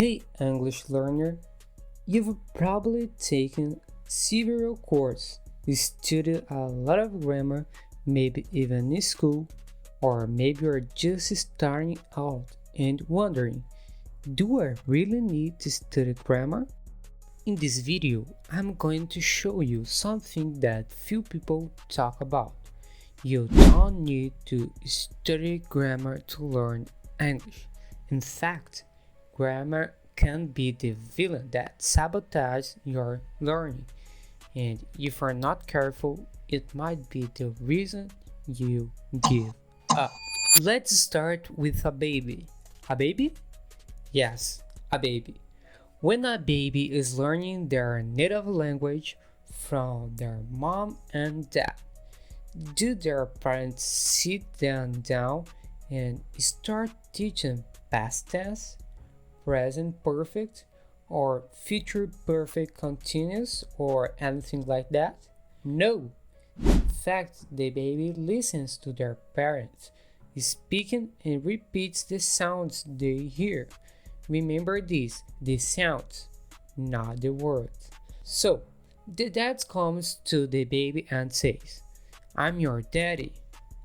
Hey English learner, you've probably taken several courses, studied a lot of grammar, maybe even in school, or maybe you're just starting out and wondering, do I really need to study grammar? In this video, I'm going to show you something that few people talk about. You don't need to study grammar to learn English. In fact, grammar can be the villain that sabotages your learning, and if you're not careful, it might be the reason you give up. Let's start with a baby. A baby? Yes, a baby. When a baby is learning their native language from their mom and dad, do their parents sit them down and start teaching past tense, present perfect, or future perfect continuous, or anything like that? No. In fact, the baby listens to their parents speaking and repeats the sounds they hear. Remember this, the sounds, not the words. So, the dad comes to the baby and says, "I'm your daddy."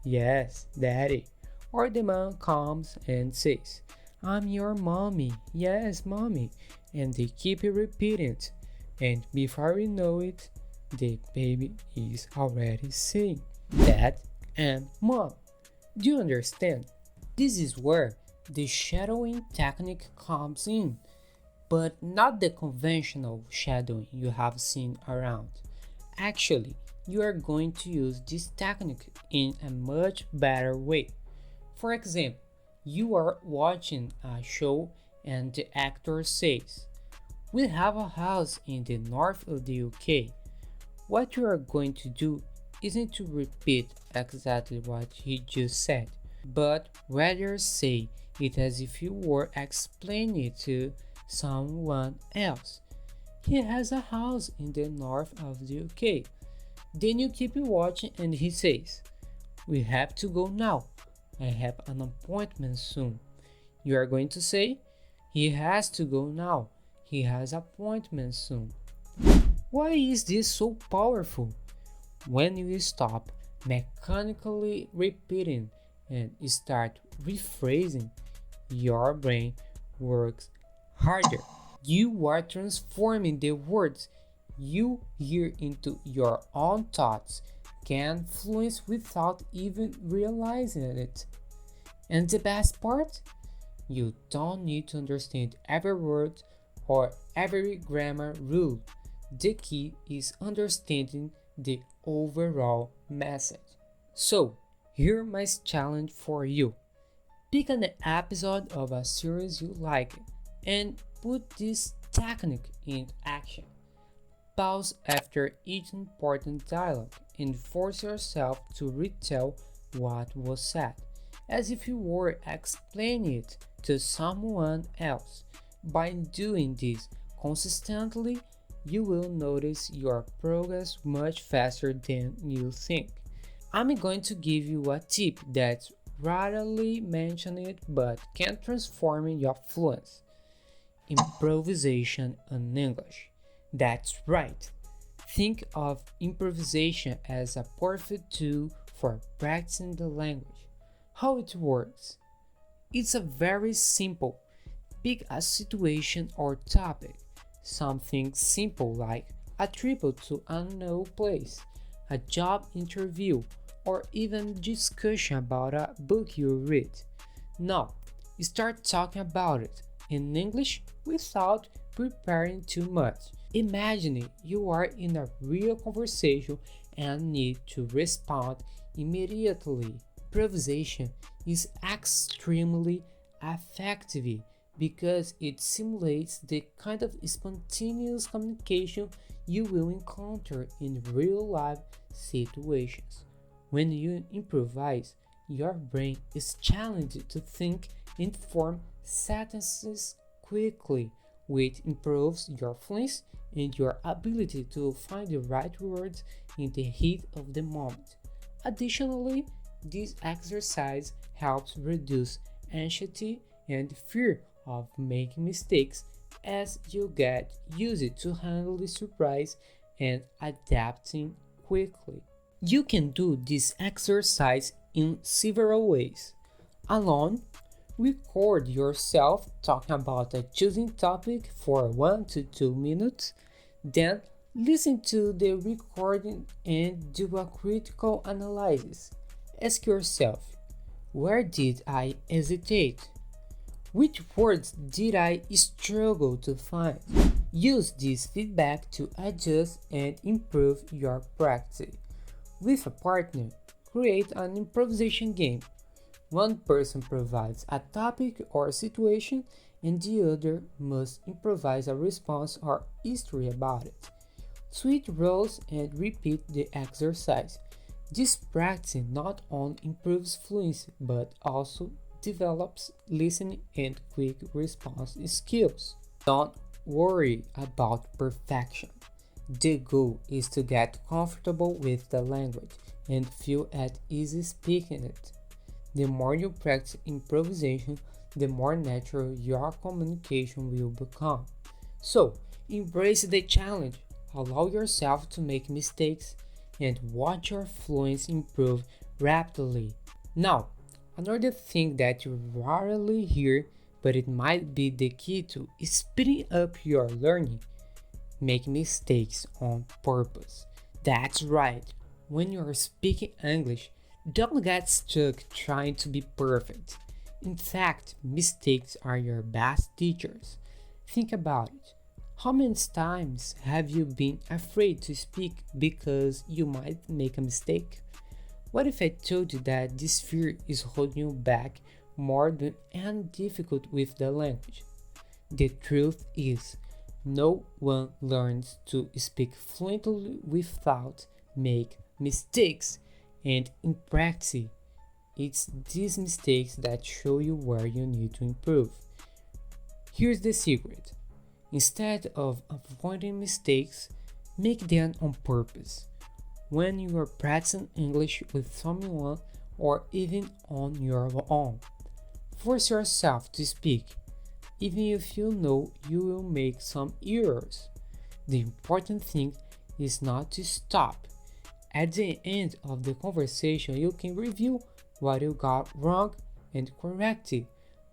Yes, daddy. Or the mom comes and says, "I'm your mommy." Yes, mommy. And they keep repeating it. And before we know it, the baby is already saying dad and mom. Do you understand? This is where the shadowing technique comes in, but not the conventional shadowing you have seen around. Actually, you are going to use this technique in a much better way. For example, you are watching a show and the actor says, "We have a house in the north of the UK." What you are going to do isn't to repeat exactly what he just said, but rather say it as if you were explaining it to someone else. "He has a house in the north of the UK." Then you keep watching and he says, "We have to go now. I have an appointment soon." You are going to say, "He has to go now. He has appointment soon." Why is this so powerful? When you stop mechanically repeating and start rephrasing, your brain works harder. You are transforming the words you hear into your own thoughts, can fluence without even realizing it. And the best part? You don't need to understand every word or every grammar rule. The key is understanding the overall message. So, here's my challenge for you. Pick an episode of a series you like and put this technique in action. Pause after each important dialogue and force yourself to retell what was said, as if you were explaining it to someone else. By doing this consistently, you will notice your progress much faster than you think. I'm going to give you a tip that's rarely mentioned but can transform your fluency. Improvisation in English. That's right. Think of improvisation as a perfect tool for practicing the language. How it works? It's a very simple. Pick a situation or topic. Something simple like a trip to a new place, a job interview, or even discussion about a book you read. Now, start talking about it in English without preparing too much. Imagine you are in a real conversation and need to respond immediately. Improvisation is extremely effective because it simulates the kind of spontaneous communication you will encounter in real life situations. When you improvise, your brain is challenged to think and form sentences quickly, which improves your fluency and your ability to find the right words in the heat of the moment. Additionally, this exercise helps reduce anxiety and fear of making mistakes as you get used to handling surprise and adapting quickly. You can do this exercise in several ways. Alone, record yourself talking about a chosen topic for 1 to 2 minutes, then listen to the recording and do a critical analysis. Ask yourself, where did I hesitate? Which words did I struggle to find? Use this feedback to adjust and improve your practice. With a partner, create an improvisation game. One person provides a topic or situation, and the other must improvise a response or history about it. Switch roles and repeat the exercise. This practice not only improves fluency but also develops listening and quick response skills. Don't worry about perfection. The goal is to get comfortable with the language and feel at ease speaking it. The more you practice improvisation, the more natural your communication will become. So, embrace the challenge, allow yourself to make mistakes, and watch your fluency improve rapidly. Now, another thing that you rarely hear, but it might be the key to speeding up your learning. Make mistakes on purpose. That's right. When you're speaking English, don't get stuck trying to be perfect. In fact, mistakes are your best teachers. Think about it. How many times have you been afraid to speak because you might make a mistake? What if I told you that this fear is holding you back more than any difficulty with the language? The truth is, no one learns to speak fluently without make mistakes, and in practice, it's these mistakes that show you where you need to improve. Here's the secret. Instead of avoiding mistakes, make them on purpose. When you are practicing English with someone or even on your own, force yourself to speak. Even if you know you will make some errors. The important thing is not to stop. At the end of the conversation, you can review what you got wrong and correct it,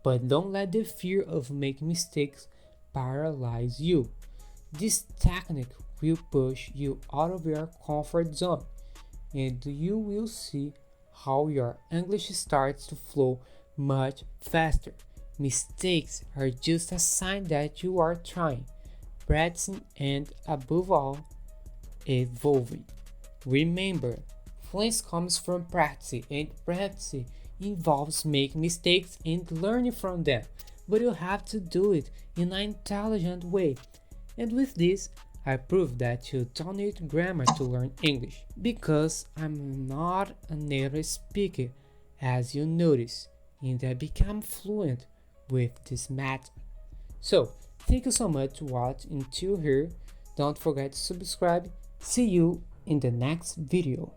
but don't let the fear of making mistakes paralyze you. This technique will push you out of your comfort zone, and you will see how your English starts to flow much faster. Mistakes are just a sign that you are trying, practicing, and above all, evolving. Remember, fluency comes from practice, and practice involves making mistakes and learning from them, but you have to do it in an intelligent way. And with this, I prove that you don't need grammar to learn English, because I'm not a native speaker, as you notice, and I become fluent with this method. So, thank you so much for watching until here. Don't forget to subscribe. See you in the next video.